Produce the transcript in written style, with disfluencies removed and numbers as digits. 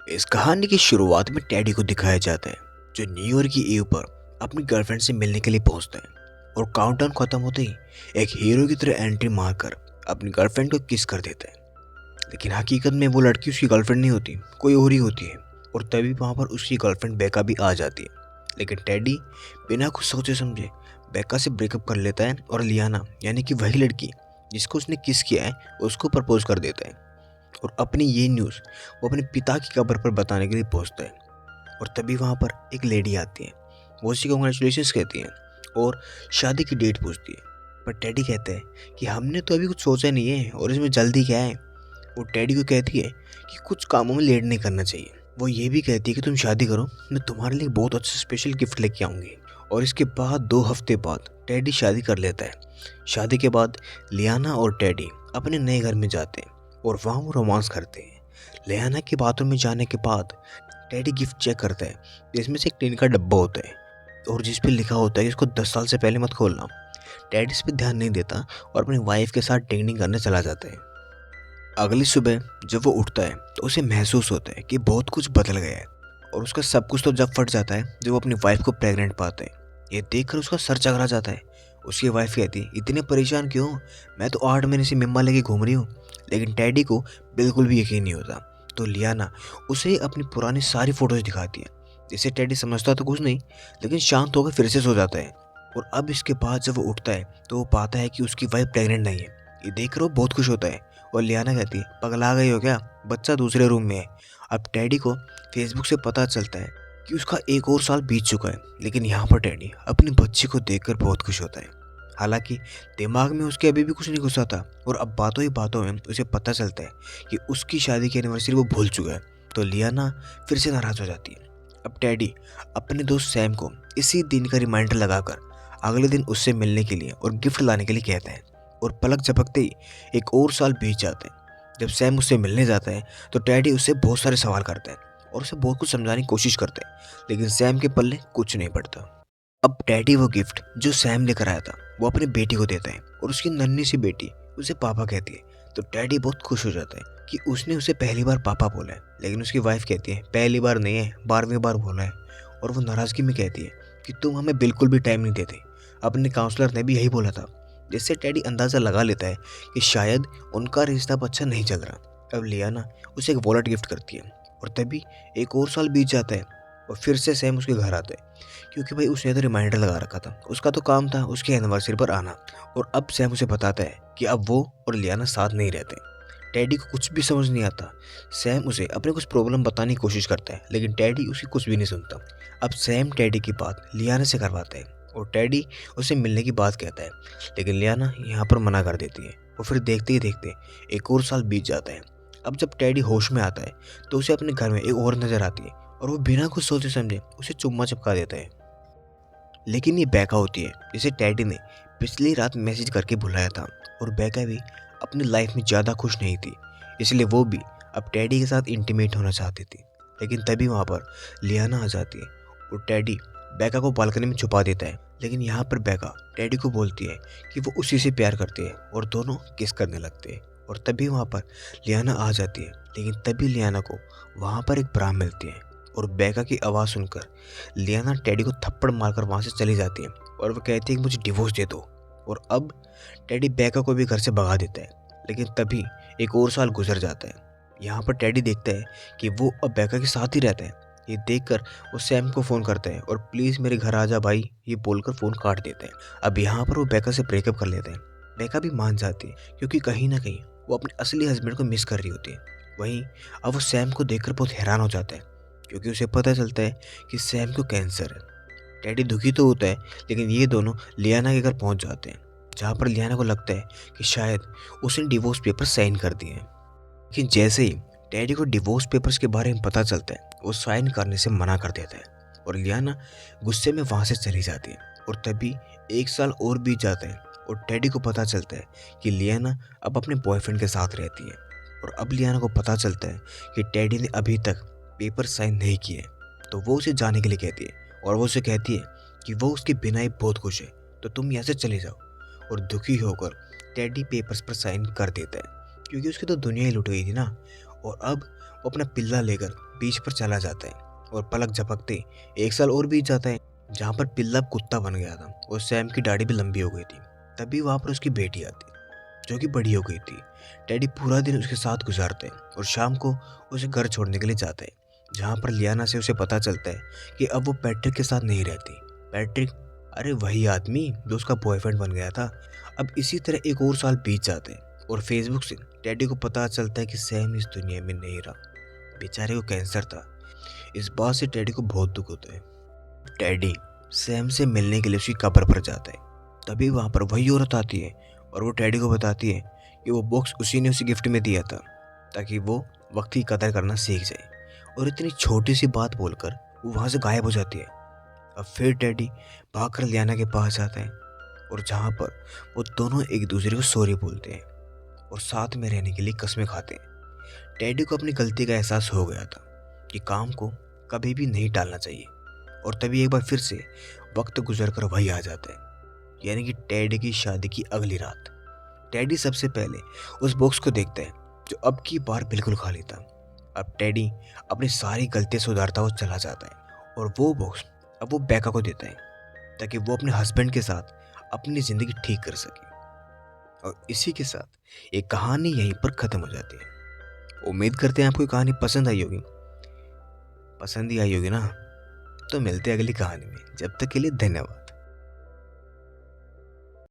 इस कहानी की शुरुआत में टेडी को दिखाया जाता है जो न्यू ईयर की ईव पर अपनी गर्लफ्रेंड से मिलने के लिए पहुंचता है और काउंटडाउन खत्म होते ही एक हीरो की तरह एंट्री मारकर अपनी गर्लफ्रेंड को किस कर देता है। लेकिन हकीकत में वो लड़की उसकी गर्लफ्रेंड नहीं होती, कोई और ही होती है। और तभी वहां पर उसकी गर्लफ्रेंड बेका भी आ जाती है। लेकिन टेडी बिना कुछ सोचे समझे बेका से ब्रेकअप कर लेता है और लियाना यानी कि वही लड़की जिसको उसने किस किया है उसको प्रपोज कर देता है। और अपनी ये न्यूज़ वो अपने पिता की कब्र पर बताने के लिए पहुंचता है। और तभी वहाँ पर एक लेडी आती है, वो उसे कॉन्ग्रेचुलेशंस कहती है और शादी की डेट पूछती है। पर टेडी कहता है कि हमने तो अभी कुछ सोचा नहीं है और इसमें जल्दी क्या है। वो टेडी को कहती है कि कुछ कामों में लेट नहीं करना चाहिए। वो ये भी कहती है कि तुम शादी करो, मैं तुम्हारे लिए बहुत अच्छा स्पेशल गिफ्ट लेके आऊँगी। और इसके बाद 2 हफ्ते बाद टेडी शादी कर लेता है। शादी के बाद लियाना और टेडी अपने नए घर में जाते हैं और वहाँ वो रोमांस करते हैं। लियाना के बाथरूम में जाने के बाद टेडी गिफ्ट चेक करता है जिसमें से एक टिन का डब्बा होता है और जिस पे लिखा होता है कि इसको 10 साल से पहले मत खोलना। टेडी इस पे ध्यान नहीं देता और अपनी वाइफ के साथ डिंग करने चला जाता है। अगली सुबह जब वो उठता है तो उसे महसूस होता है कि बहुत कुछ बदल गया है। और उसका सब कुछ तो जब फट जाता है जब वो अपनी वाइफ को प्रेग्नेंट पाता है। ये देखकर उसका सर चकरा जाता है। उसकी वाइफ कहती है, इतने परेशान क्यों, मैं तो 8 महीने से मिम्मा लेके घूम रही हूँ। लेकिन टेडी को बिल्कुल भी यकीन नहीं होता। तो लियाना उसे अपनी पुरानी सारी फोटोज दिखाती है जिसे टेडी समझता तो कुछ नहीं, लेकिन शांत होकर फिर से सो जाता है। और अब इसके बाद जब वो उठता है तो वो पाता है कि उसकी वाइफ प्रेग्नेंट नहीं है। ये देखकर वो बहुत खुश होता है और लियाना कहती है, पगला गई हो क्या, बच्चा दूसरे रूम में है। अब टेडी को फेसबुक से पता चलता है कि उसका एक और साल बीत चुका है। लेकिन यहाँ पर टेडी अपनी बच्ची को देखकर बहुत खुश होता है। हालांकि दिमाग में उसके अभी भी कुछ नहीं घुसा था और अब बातों ही बातों में उसे पता चलता है कि उसकी शादी की एनिवर्सरी वो भूल चुका है। तो लियाना फिर से नाराज हो जाती है। अब टेडी अपने दोस्त सैम को इसी दिन का रिमाइंडर लगाकर अगले दिन उससे मिलने के लिए और गिफ्ट लाने के लिए कहता है। और पलक झपकते ही एक और साल बीत जाता है। जब सैम उससे मिलने जाता है तो टेडी उससे बहुत सारे सवाल करता है और उसे बहुत कुछ समझाने की कोशिश करता है, लेकिन सैम के पल्ले कुछ नहीं पड़ता। अब टेडी वो गिफ्ट जो सैम लेकर आया था वो अपनी बेटी को देता है और उसकी नन्ही सी बेटी उसे पापा कहती है। तो टेडी बहुत खुश हो जाता है कि उसने उसे पहली बार पापा बोला है। लेकिन उसकी वाइफ कहती है, पहली बार नहीं है, 12वीं बार बोला है। और वो नाराज़गी में कहती है कि तुम हमें बिल्कुल भी टाइम नहीं देते। अपने काउंसलर ने भी यही बोला था। जिससे टेडी अंदाज़ा लगा लेता है कि शायद उनका रिश्ता अब अच्छा नहीं चल रहा। अब लियाना उसे एक वॉलेट गिफ्ट करती है और तभी एक और साल बीत जाता है और फिर से सैम उसके घर आता है। क्योंकि भाई उसने तो रिमाइंडर लगा रखा था, उसका तो काम था उसकी एनिवर्सरी पर आना। और अब सैम उसे बताता है कि अब वो और लियाना साथ नहीं रहते। टेडी को कुछ भी समझ नहीं आता। सैम उसे अपने कुछ प्रॉब्लम बताने की कोशिश करता है लेकिन टेडी उसकी कुछ भी नहीं सुनता। अब सैम टेडी की बात लियाना से करवाता है और टेडी उसे मिलने की बात कहता है, लेकिन लियाना यहाँ पर मना कर देती है। और फिर देखते ही देखते एक और साल बीत जाता है। अब जब टेडी होश में आता है तो उसे अपने घर में एक और नजर आती है और वो बिना कुछ सोचे समझे उसे चुम्मा चिपका देता है। लेकिन ये बेका होती है जिसे टेडी ने पिछली रात मैसेज करके बुलाया था। और बेका भी अपनी लाइफ में ज़्यादा खुश नहीं थी, इसलिए वो भी अब टेडी के साथ इंटीमेट होना चाहती थी। लेकिन तभी वहाँ पर लियाना आ जाती है और टेडी बेका को बालकनी में छुपा देता है। लेकिन यहाँ पर बेका टेडी को बोलती है कि वो उसी से प्यार करती है और दोनों किस करने लगते हैं। और तभी वहाँ पर लियाना आ जाती है। लेकिन तभी लियाना को वहाँ पर एक ब्रा मिलती है और बेका की आवाज़ सुनकर लियाना टेडी को थप्पड़ मारकर वहाँ से चली जाती है और वो कहती है कि मुझे डिवोर्स दे दो। और अब टेडी बेका को भी घर से भगा देता है। लेकिन तभी एक और साल गुजर जाता है। यहाँ पर टेडी देखता है कि वो अब बेका के साथ ही रहता है। ये देखकर वो सैम को फ़ोन करता है और प्लीज़ मेरे घर आ जा भाई, ये बोलकर फ़ोन काट देता है। अब यहाँ पर वो बेका से ब्रेकअप कर लेते हैं। बेका भी मान जाती है क्योंकि कहीं ना कहीं वो अपने असली हस्बैंड को मिस कर रही होती है। वहीं अब वो सैम को देखकर बहुत हैरान हो जाता है क्योंकि उसे पता चलता है कि सैम को कैंसर है। टेडी दुखी तो होता है लेकिन ये दोनों लियाना के घर पहुंच जाते हैं जहाँ पर लियाना को लगता है कि शायद उसने डिवोर्स पेपर साइन कर दिए हैं। लेकिन जैसे ही टेडी को डिवोर्स पेपर्स के बारे में पता चलता है वो साइन करने से मना कर देता है और लियाना गुस्से में वहाँ से चली जाती है। और तभी एक साल और बीत जाता है और टेडी को पता चलता है कि लियाना अब अपने बॉयफ्रेंड के साथ रहती है। और अब लियाना को पता चलता है कि टेडी ने अभी तक पेपर साइन नहीं किए। तो वो उसे जाने के लिए कहती है और वो उसे कहती है कि वो उसके बिना ही बहुत खुश है, तो तुम यहाँ से चले जाओ। और दुखी होकर टेडी पेपर्स पर साइन कर देता है क्योंकि उसकी तो दुनिया ही लुट गई थी ना। और अब वो अपना पिल्ला लेकर बीच पर चला जाता है और पलक झपकते 1 साल और बीत जाता है, जहाँ पर पिल्ला अब कुत्ता बन गया था और सैम की दाढ़ी भी लंबी हो गई थी। तभी वहाँ पर उसकी बेटी आती जो कि बड़ी हो गई थी। टेडी पूरा दिन उसके साथ गुजारता है और शाम को उसे घर छोड़ने के लिए जाता है, जहाँ पर लियाना से उसे पता चलता है कि अब वो पैट्रिक के साथ नहीं रहती। पैट्रिक, अरे वही आदमी जो उसका बॉयफ्रेंड बन गया था। अब इसी तरह 1 और साल बीत जाते हैं और फेसबुक से टेडी को पता चलता है कि सैम इस दुनिया में नहीं रहा। बेचारे को कैंसर था। इस बात से टेडी को बहुत दुख होता है। टेडी सैम से मिलने के लिए उसकी कब्र पर जाता है। तभी वहाँ पर वही औरत आती है और वो टेडी को बताती है कि वो बॉक्स उसी ने उसे गिफ्ट में दिया था ताकि वो वक्त की कदर करना सीख जाए। और इतनी छोटी सी बात बोलकर वो वहाँ से गायब हो जाती है। अब फिर टेडी भागकर लियाना के पास जाता है और जहाँ पर वो दोनों एक दूसरे को सॉरी बोलते हैं और साथ में रहने के लिए कस्में खाते हैं। टेडी को अपनी गलती का एहसास हो गया था कि काम को कभी भी नहीं टालना चाहिए। और तभी एक बार फिर से वक्त गुजर कर वही आ जाता है, यानी कि टेडी की शादी की अगली रात। टेडी सबसे पहले उस बॉक्स को देखता है जो अब की बार बिल्कुल खाली था। अब टेडी अपनी सारी गलतियां सुधारता हुआ चला जाता है और वो बॉक्स अब वो बेका को देता है ताकि वो अपने हस्बैंड के साथ अपनी ज़िंदगी ठीक कर सके। और इसी के साथ ये कहानी यहीं पर ख़त्म हो जाती है। उम्मीद करते हैं आपको ये कहानी पसंद आई होगी। पसंद ही आई होगी ना? तो मिलते हैं अगली कहानी में। जब तक के लिए धन्यवाद।